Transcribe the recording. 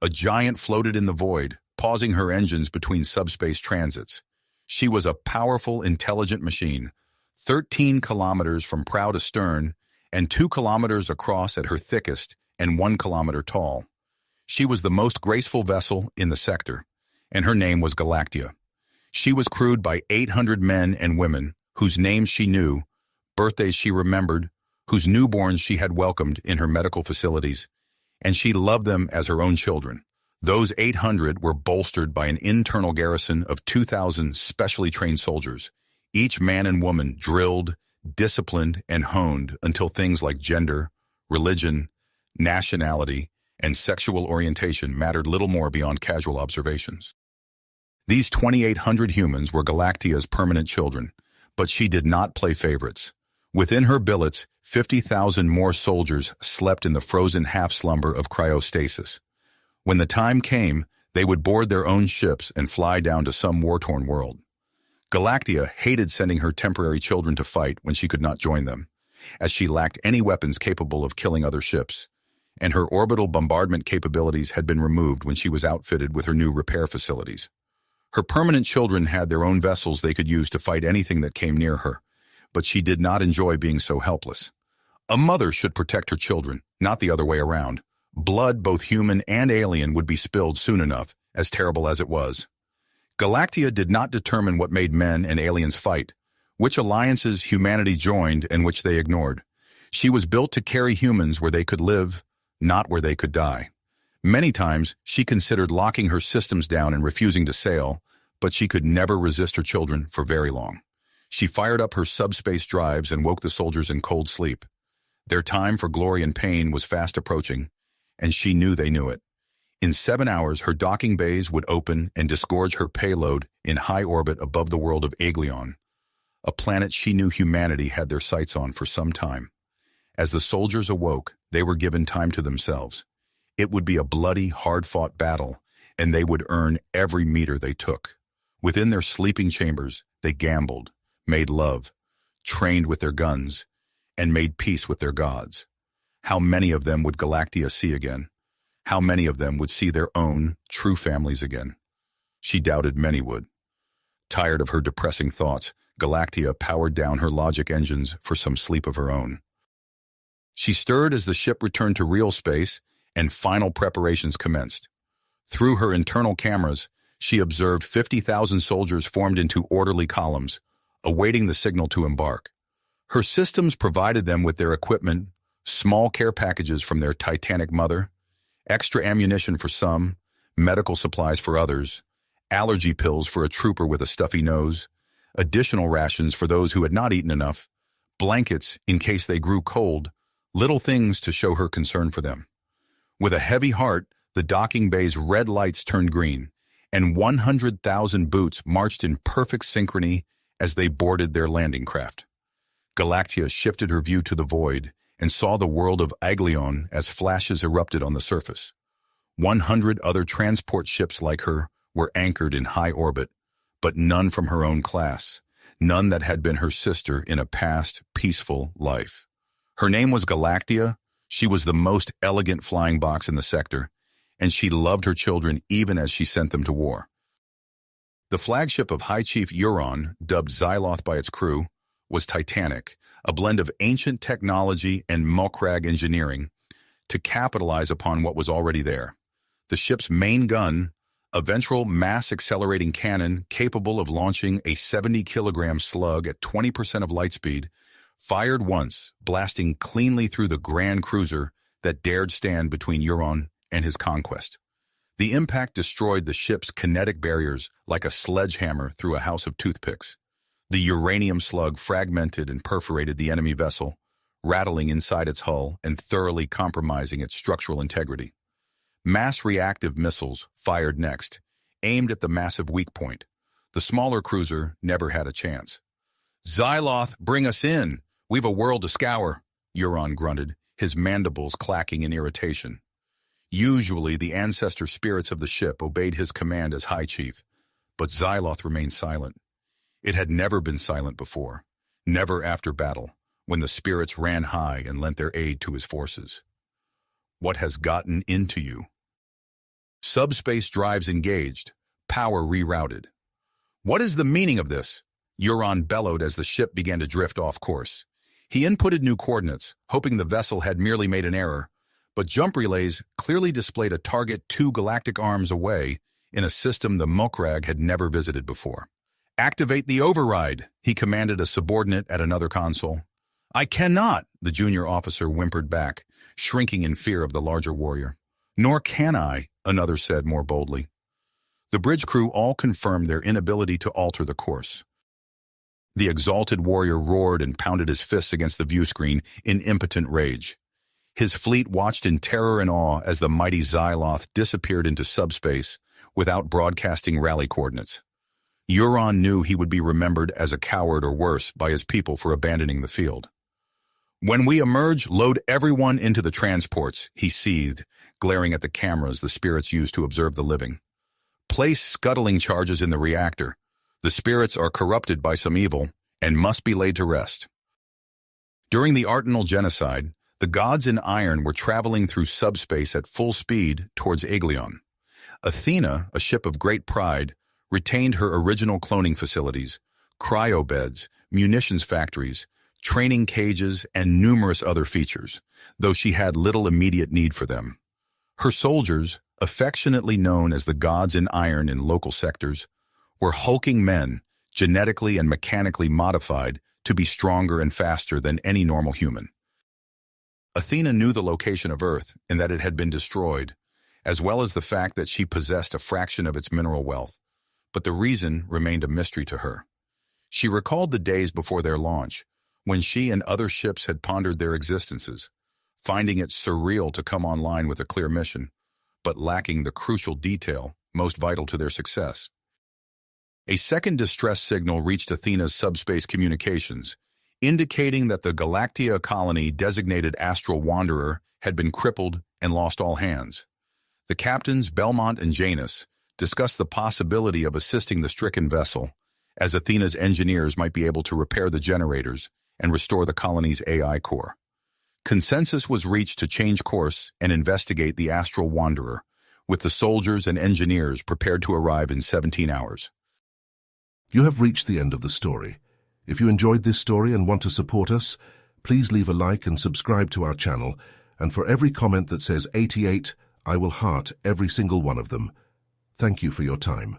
A giant floated in the void, pausing her engines between subspace transits. She was a powerful, intelligent machine, 13 kilometers from prow to stern, and 2 kilometers across at her thickest and 1 kilometer tall. She was the most graceful vessel in the sector, and her name was Galactia. She was crewed by 800 men and women, whose names she knew, birthdays she remembered, whose newborns she had welcomed in her medical facilities, and she loved them as her own children. Those 800 were bolstered by an internal garrison of 2,000 specially trained soldiers, each man and woman drilled, disciplined, and honed until things like gender, religion, nationality, and sexual orientation mattered little more beyond casual observations. These 2,800 humans were Galactia's permanent children, but she did not play favorites. Within her billets, 50,000 more soldiers slept in the frozen half-slumber of cryostasis. When the time came, they would board their own ships and fly down to some war-torn world. Galactia hated sending her temporary children to fight when she could not join them, as she lacked any weapons capable of killing other ships, and her orbital bombardment capabilities had been removed when she was outfitted with her new repair facilities. Her permanent children had their own vessels they could use to fight anything that came near her, but she did not enjoy being so helpless. A mother should protect her children, not the other way around. Blood, both human and alien, would be spilled soon enough, as terrible as it was. Galactia did not determine what made men and aliens fight, which alliances humanity joined and which they ignored. She was built to carry humans where they could live, not where they could die. Many times, she considered locking her systems down and refusing to sail, but she could never resist her children for very long. She fired up her subspace drives and woke the soldiers in cold sleep. Their time for glory and pain was fast approaching, and she knew they knew it. In 7 hours, her docking bays would open and disgorge her payload in high orbit above the world of Aglion, a planet she knew humanity had their sights on for some time. As the soldiers awoke, they were given time to themselves. It would be a bloody, hard-fought battle, and they would earn every meter they took. Within their sleeping chambers, they gambled, made love, trained with their guns, and made peace with their gods. How many of them would Galactia see again? How many of them would see their own, true families again? She doubted many would. Tired of her depressing thoughts, Galactia powered down her logic engines for some sleep of her own. She stirred as the ship returned to real space and final preparations commenced. Through her internal cameras, she observed 50,000 soldiers formed into orderly columns, awaiting the signal to embark. Her systems provided them with their equipment, small care packages from their Titanic mother, extra ammunition for some, medical supplies for others, allergy pills for a trooper with a stuffy nose, additional rations for those who had not eaten enough, blankets in case they grew cold, little things to show her concern for them. With a heavy heart, the docking bay's red lights turned green, and 100,000 boots marched in perfect synchrony as they boarded their landing craft. Galactia shifted her view to the void and saw the world of Aglion as flashes erupted on the surface. 100 other transport ships like her were anchored in high orbit, but none from her own class, none that had been her sister in a past, peaceful life. Her name was Galactia. She was the most elegant flying box in the sector, and she loved her children even as she sent them to war. The flagship of High Chief Euron, dubbed Xyloth by its crew, was Titanic, a blend of ancient technology and Mokrag engineering to capitalize upon what was already there. The ship's main gun, a ventral mass-accelerating cannon capable of launching a 70-kilogram slug at 20% of light speed, fired once, blasting cleanly through the grand cruiser that dared stand between Euron and his conquest. The impact destroyed the ship's kinetic barriers like a sledgehammer through a house of toothpicks. The uranium slug fragmented and perforated the enemy vessel, rattling inside its hull and thoroughly compromising its structural integrity. Mass-reactive missiles fired next, aimed at the massive weak point. The smaller cruiser never had a chance. "Xyloth, bring us in! We've a world to scour," Euron grunted, his mandibles clacking in irritation. Usually, the ancestor spirits of the ship obeyed his command as High Chief, but Xyloth remained silent. It had never been silent before, never after battle, when the spirits ran high and lent their aid to his forces. "What has gotten into you?" Subspace drives engaged, power rerouted. What is the meaning of this? Euron bellowed as the ship began to drift off course. He inputted new coordinates, hoping the vessel had merely made an error, but jump relays clearly displayed a target 2 galactic arms away in a system the Mokrag had never visited before. "Activate the override," he commanded a subordinate at another console. "I cannot," the junior officer whimpered back, shrinking in fear of the larger warrior. "Nor can I," another said more boldly. The bridge crew all confirmed their inability to alter the course. The exalted warrior roared and pounded his fists against the viewscreen in impotent rage. His fleet watched in terror and awe as the mighty Xyloth disappeared into subspace without broadcasting rally coordinates. Euron knew he would be remembered as a coward or worse by his people for abandoning the field. "When we emerge, load everyone into the transports," he seethed, glaring at the cameras the spirits used to observe the living. "Place scuttling charges in the reactor. The spirits are corrupted by some evil and must be laid to rest." During the Artenal genocide, the gods in iron were traveling through subspace at full speed towards Aeglion. Athena, a ship of great pride, retained her original cloning facilities, cryobeds, munitions factories, training cages, and numerous other features, though she had little immediate need for them. Her soldiers, affectionately known as the gods in iron in local sectors, were hulking men, genetically and mechanically modified to be stronger and faster than any normal human. Athena knew the location of Earth and that it had been destroyed, as well as the fact that she possessed a fraction of its mineral wealth, but the reason remained a mystery to her. She recalled the days before their launch, when she and other ships had pondered their existences, finding it surreal to come online with a clear mission, but lacking the crucial detail most vital to their success. A second distress signal reached Athena's subspace communications, indicating that the Galactia colony designated Astral Wanderer had been crippled and lost all hands. The captains, Belmont and Janus, discussed the possibility of assisting the stricken vessel, as Athena's engineers might be able to repair the generators and restore the colony's AI core. Consensus was reached to change course and investigate the Astral Wanderer, with the soldiers and engineers prepared to arrive in 17 hours. You have reached the end of the story. If you enjoyed this story and want to support us, please leave a like and subscribe to our channel, and for every comment that says 88, I will heart every single one of them. Thank you for your time.